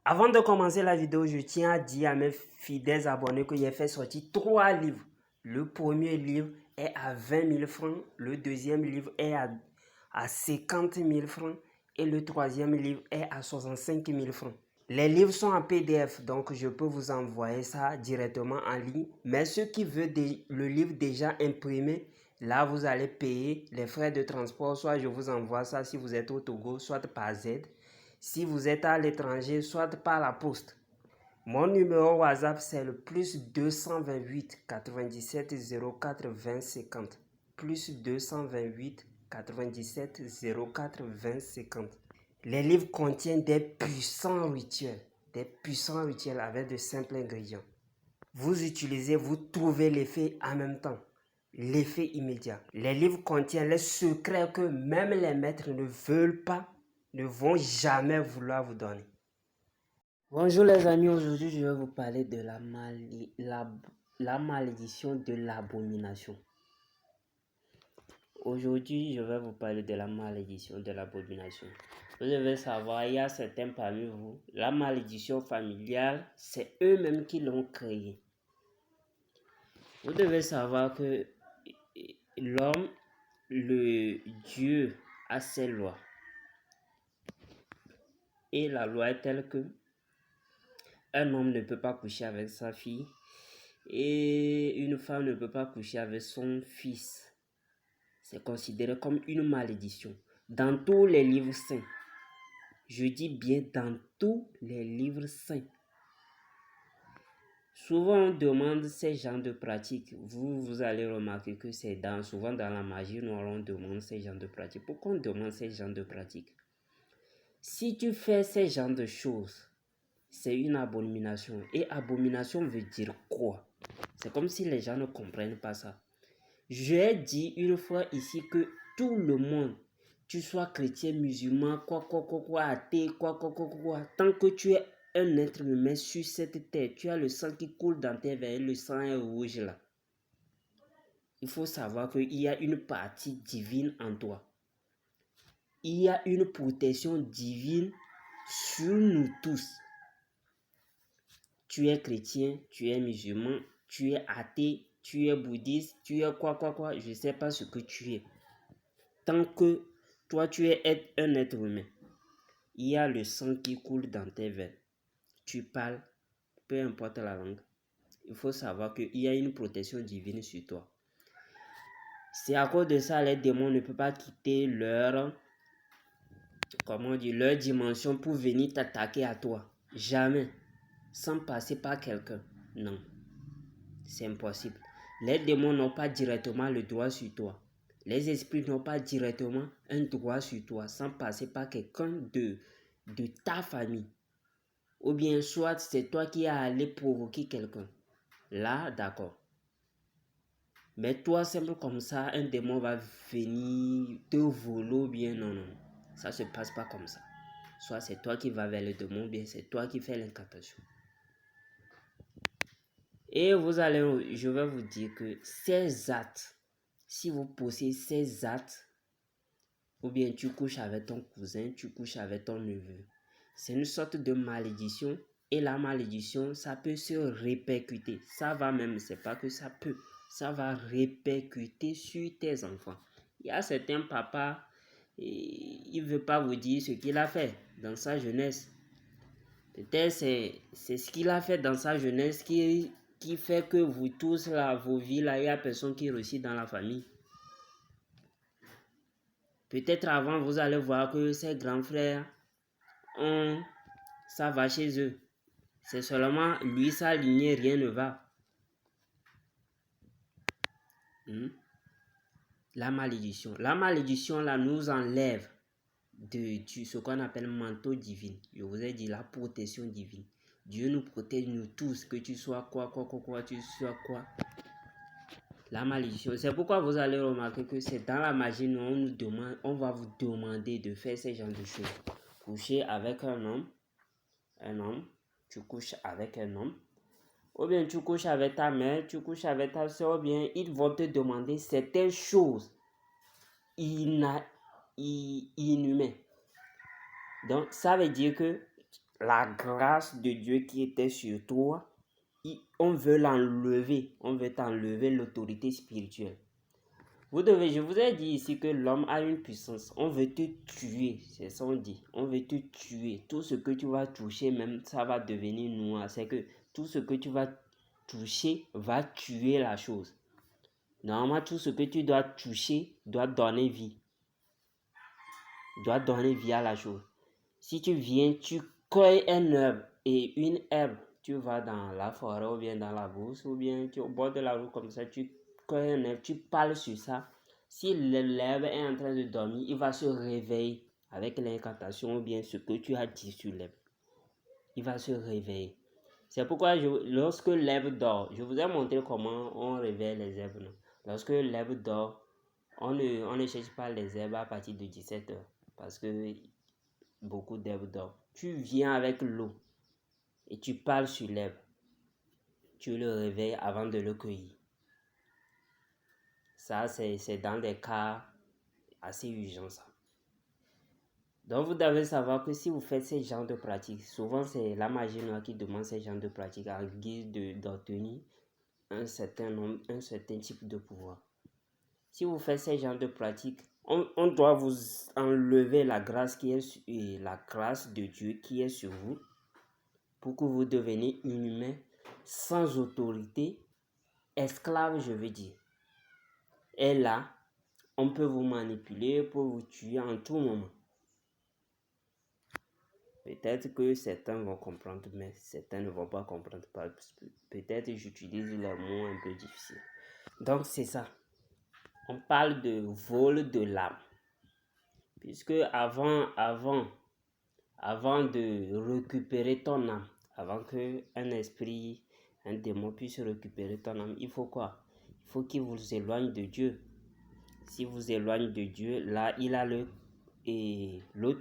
Avant de commencer la vidéo, je tiens à dire à mes fidèles abonnés que j'ai fait sortir 3 livres. Le premier livre est à 20 000 francs, le deuxième livre est à 50 000 francs et le troisième livre est à 65 000 francs. Les livres sont en PDF, donc je peux vous envoyer ça directement en ligne. Mais ceux qui veulent le livre déjà imprimé, là vous allez payer les frais de transport. Soit je vous envoie ça si vous êtes au Togo, soit par Z. Si vous êtes à l'étranger, soit par la poste. Mon numéro WhatsApp, c'est le plus 228 97 04 20 50. Plus 228 97 04 20 50. Les livres contiennent des puissants rituels avec de simples ingrédients. Vous utilisez, vous trouvez l'effet en même temps, l'effet immédiat. Les livres contiennent les secrets que même les maîtres ne veulent pas, ne vont jamais vouloir vous donner. Bonjour les amis, aujourd'hui je vais vous parler de la malédiction de l'abomination. Aujourd'hui je vais vous parler de la malédiction de l'abomination. Vous devez savoir, il y a certains parmi vous, la malédiction familiale, c'est eux-mêmes qui l'ont créée. Vous devez savoir que l'homme, le Dieu a ses lois. Et la loi est telle que un homme ne peut pas coucher avec sa fille et une femme ne peut pas coucher avec son fils. C'est considéré comme une malédiction. Dans tous les livres saints, je dis bien dans tous les livres saints, souvent on demande ces genres de pratiques. Vous allez remarquer que c'est souvent dans la magie, nous on demande ces genres de pratiques. Pourquoi on demande ces genres de pratiques? Si tu fais ces genres de choses, c'est une abomination. Et abomination veut dire quoi? C'est comme si les gens ne comprennent pas ça. J'ai dit une fois ici que tout le monde, tu sois chrétien, musulman, athée, tant que tu es un être humain sur cette terre, tu as le sang qui coule dans tes veines, le sang est rouge là. Il faut savoir qu'il y a une partie divine en toi. Il y a une protection divine sur nous tous. Tu es chrétien, tu es musulman, tu es athée, tu es bouddhiste, tu es quoi, je ne sais pas ce que tu es. Tant que toi tu es un être humain, il y a le sang qui coule dans tes veines. Tu parles, peu importe la langue. Il faut savoir qu'il y a une protection divine sur toi. C'est à cause de ça les démons ne peuvent pas quitter leur dimension pour venir t'attaquer à toi. Jamais. Sans passer par quelqu'un. Non. C'est impossible. Les démons n'ont pas directement le droit sur toi. Les esprits n'ont pas directement un droit sur toi sans passer par quelqu'un de ta famille. Ou bien soit c'est toi qui as allé provoquer quelqu'un. Là, d'accord. Mais toi, simple comme ça, un démon va venir te voler ou bien non. Ça ne se passe pas comme ça. Soit c'est toi qui vas vers le démon, bien c'est toi qui fais l'incantation. Et je vais vous dire que ces actes, si vous possédez ces actes, ou bien tu couches avec ton cousin, tu couches avec ton neveu, c'est une sorte de malédiction. Et la malédiction, ça peut se répercuter. Ça va même, c'est pas que ça peut. Ça va répercuter sur tes enfants. Il y a certains papas, il ne veut pas vous dire ce qu'il a fait dans sa jeunesse. Peut-être c'est ce qu'il a fait dans sa jeunesse qui fait que vous tous là, vos vies là, il n'y a personne qui réussit dans la famille. Peut-être avant, vous allez voir que ses grands frères, ça va chez eux. C'est seulement lui, sa lignée, rien ne va. La malédiction. La malédiction là nous enlève de ce qu'on appelle manteau divin. Je vous ai dit la protection divine. Dieu nous protège, nous tous, que tu sois tu sois quoi. La malédiction. C'est pourquoi vous allez remarquer que c'est dans la magie, on va vous demander de faire ce genre de choses. Coucher avec un homme, tu couches avec un homme. Ou bien tu couches avec ta mère, tu couches avec ta soeur, ou bien ils vont te demander certaines choses inhumaines. Donc ça veut dire que la grâce de Dieu qui était sur toi, on veut l'enlever, on veut t'enlever l'autorité spirituelle. Je vous ai dit ici que l'homme a une puissance. On veut te tuer, c'est ça on dit. On veut te tuer. Tout ce que tu vas toucher, même ça va devenir noir. C'est que tout ce que tu vas toucher va tuer la chose. Normalement, tout ce que tu dois toucher doit donner vie. Doit donner vie à la chose. Si tu viens, tu cueilles un herbe et une herbe, tu vas dans la forêt ou bien dans la bourse ou bien tu es au bord de la route comme ça, tu cueilles un herbe, tu parles sur ça. Si l'herbe est en train de dormir, il va se réveiller avec l'incantation ou bien ce que tu as dit sur l'herbe. Il va se réveiller. C'est pourquoi lorsque l'herbe dort, je vous ai montré comment on réveille les herbes. Non? Lorsque l'herbe dort, on ne cherche pas les herbes à partir de 17h parce que beaucoup d'herbes dorment. Tu viens avec l'eau et tu parles sur l'herbe. Tu le réveilles avant de le cueillir. Ça, c'est dans des cas assez urgents. Ça. Donc, vous devez savoir que si vous faites ce genre de pratiques, souvent c'est la magie noire qui demande ce genre de pratiques en guise d'obtenir un certain type de pouvoir. Si vous faites ce genre de pratiques, on doit vous enlever la grâce la grâce de Dieu qui est sur vous pour que vous deveniez inhumain, sans autorité, esclave, je veux dire. Et là, on peut vous manipuler pour vous tuer en tout moment. Peut-être que certains vont comprendre, mais certains ne vont pas comprendre. Peut-être que j'utilise les mots un peu difficiles. Donc, c'est ça. On parle de vol de l'âme. Puisque avant de récupérer ton âme, avant qu'un esprit, un démon puisse récupérer ton âme, il faut quoi? Il faut qu'il vous éloigne de Dieu. Si vous éloigne de Dieu, là, il a le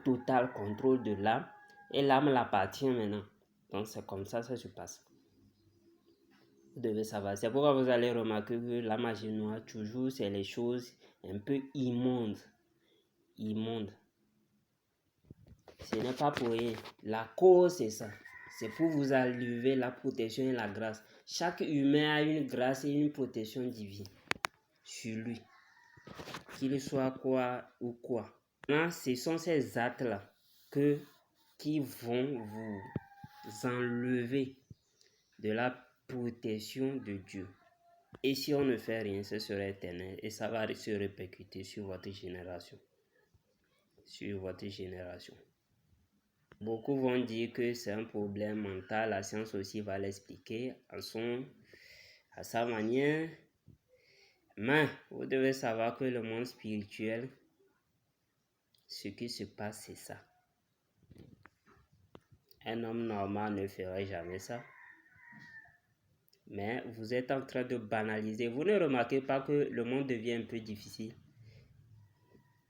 total contrôle de l'âme et l'âme l'appartient maintenant. Donc, c'est comme ça se passe. Vous devez savoir. C'est pourquoi vous allez remarquer que la magie noire, toujours, c'est les choses un peu immondes. Immondes. Ce n'est pas pour rien. La cause, c'est ça. C'est pour vous enlever la protection et la grâce. Chaque humain a une grâce et une protection divine sur lui. Qu'il soit quoi ou quoi. Là, ce sont ces actes-là qui vont vous enlever de la protection de Dieu. Et si on ne fait rien, ce sera éternel et ça va se répercuter sur votre génération. Sur votre génération. Beaucoup vont dire que c'est un problème mental. La science aussi va l'expliquer à sa manière. Mais vous devez savoir que le monde spirituel, ce qui se passe, c'est ça. Un homme normal ne ferait jamais ça. Mais vous êtes en train de banaliser. Vous ne remarquez pas que le monde devient un peu difficile.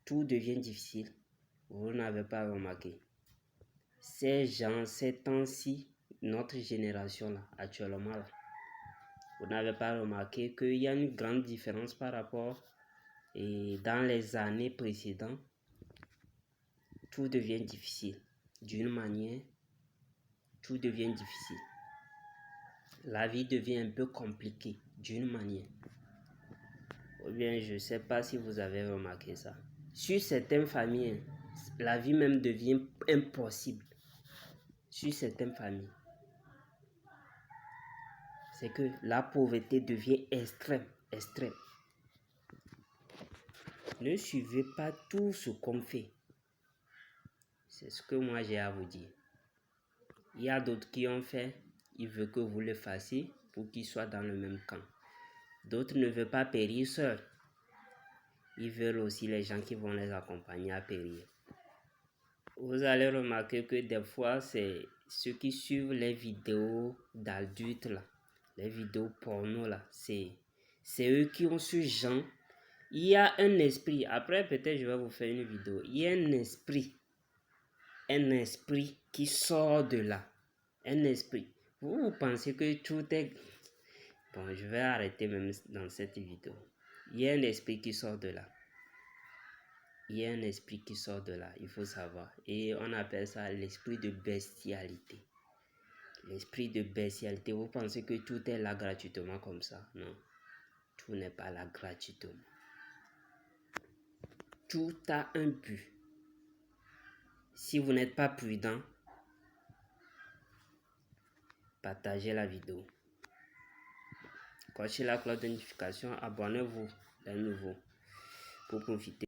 Tout devient difficile. Vous n'avez pas remarqué. Ces gens, ces temps-ci, notre génération là, actuellement là, vous n'avez pas remarqué qu'il y a une grande différence par rapport et dans les années précédentes. Tout devient difficile. D'une manière, tout devient difficile. La vie devient un peu compliquée d'une manière. Ou bien, je ne sais pas si vous avez remarqué ça. Sur certaines familles, la vie même devient impossible. Sur certaines familles. C'est que la pauvreté devient extrême. Ne suivez pas tout ce qu'on fait. C'est ce que moi j'ai à vous dire. Il y a d'autres qui ont fait, ils veulent que vous le fassiez pour qu'ils soient dans le même camp. D'autres ne veulent pas périr seuls. Ils veulent aussi les gens qui vont les accompagner à périr. Vous allez remarquer que des fois, c'est ceux qui suivent les vidéos d'adultes, là, les vidéos porno, là, c'est eux qui ont ce genre. Il y a un esprit, après peut-être je vais vous faire une vidéo, il y a un esprit qui sort de là. Un esprit. Vous pensez que tout est... Bon, je vais arrêter même dans cette vidéo. Il y a un esprit qui sort de là. il y a un esprit qui sort de là, il faut savoir. Et on appelle ça l'esprit de bestialité. L'esprit de bestialité, vous pensez que tout est là gratuitement comme ça? Non, tout n'est pas là gratuitement. Tout a un but. Si vous n'êtes pas prudent, partagez la vidéo. Cochez la cloche de notification, abonnez-vous de nouveau pour profiter.